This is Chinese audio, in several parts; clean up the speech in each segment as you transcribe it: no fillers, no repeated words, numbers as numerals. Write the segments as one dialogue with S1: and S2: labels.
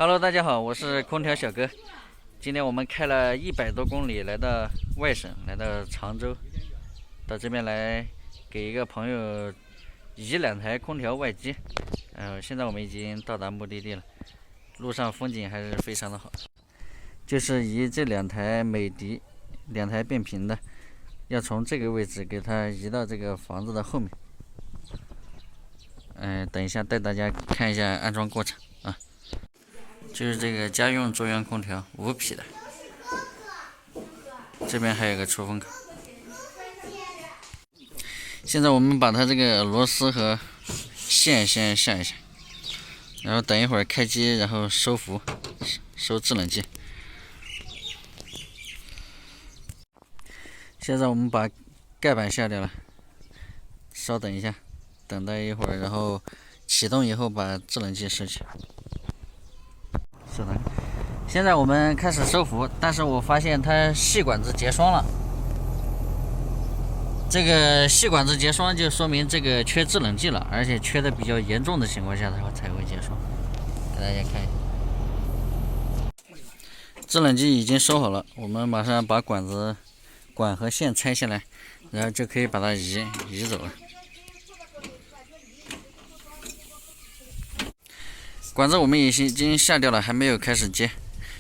S1: Hello，大家好，我是空调小哥。今天我们开了100多公里来到外省，来到常州，到这边来给一个朋友移2台空调外机。现在我们已经到达目的地了，路上风景还是非常的好。就是移这2台美的，2台变频的，要从这个位置给它移到这个房子的后面。等一下带大家看一下安装过程啊。就是这个家用中央空调5匹的，这边还有个出风口。现在我们把它这个螺丝和线先下一下，然后等一会儿开机，然后收服，收制冷剂。现在我们把盖板下掉了，稍等一下，等待一会儿，然后启动以后把制冷剂收起。是的，现在我们开始收服，但是我发现它细管子结霜了。这个细管子结霜就说明这个缺制冷剂了，而且缺的比较严重的情况下，它才会结霜。给大家看一下，制冷剂已经收好了，我们马上把管和线拆下来，然后就可以把它移走了。管子我们已经下掉了，还没有开始接，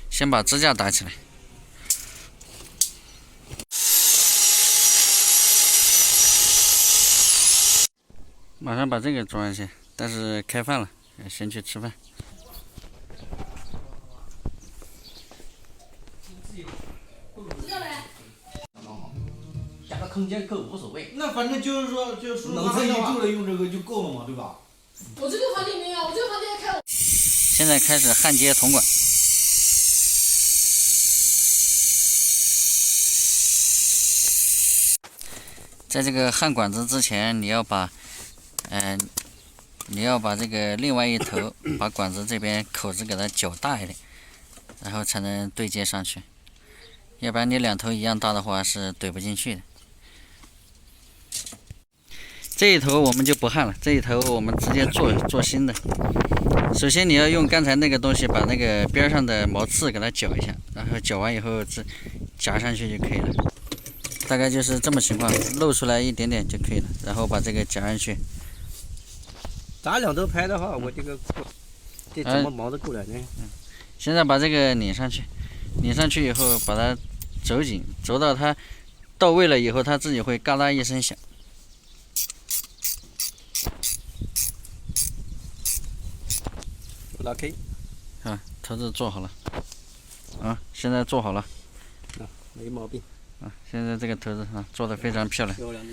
S1: 先把支架打起来。马上把这个装上去，但是开饭了，先去吃饭。
S2: 加个空间够无所谓。
S3: 那反正就是说
S2: 能自己住了用这个就够了嘛，对吧？
S4: 我这个房间没有，我这个房间开。
S1: 现在开始焊接铜管。在这个焊管子之前，你要把这个另外一头把管子这边口子给它搅大一点，然后才能对接上去。要不然你2头一样大的话是怼不进去的。这一头我们就不焊了，这一头我们直接做新的。首先你要用刚才那个东西把那个边上的毛刺给它搅一下，然后搅完以后夹上去就可以了。大概就是这么情况，露出来一点点就可以了，然后把这个夹上去。
S2: 咱2头排的话，我这个怎么毛的够了呢？
S1: 现在把这个拧上去，拧上去以后把它走紧，走到它到位了以后，它自己会嘎啦一声响。
S2: 拉开。
S1: 头子做好了。现在做好了。
S2: 没毛病。
S1: 现在这个头子做得非常漂亮。
S2: 漂亮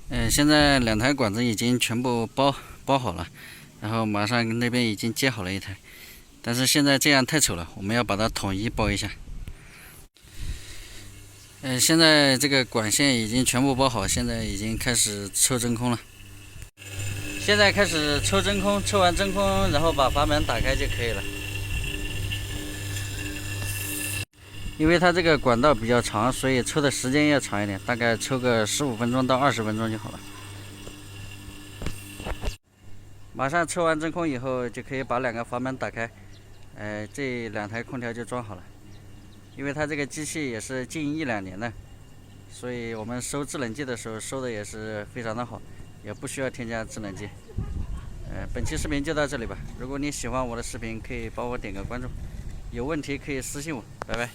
S2: 的。
S1: 现在2台管子已经全部包好了，然后马上那边已经接好了1台，但是现在这样太丑了，我们要把它统一包一下。现在这个管线已经全部包好，现在已经开始抽真空了。现在开始抽真空，抽完真空，然后把阀门打开就可以了。因为它这个管道比较长，所以抽的时间要长一点，大概抽个15分钟到20分钟就好了。马上抽完真空以后，就可以把2个阀门打开，这2台空调就装好了。因为它这个机器也是近1-2年的，所以我们收制冷剂的时候收的也是非常的好，也不需要添加制冷剂。本期视频就到这里吧。如果你喜欢我的视频，可以帮我点个关注，有问题可以私信我，拜拜。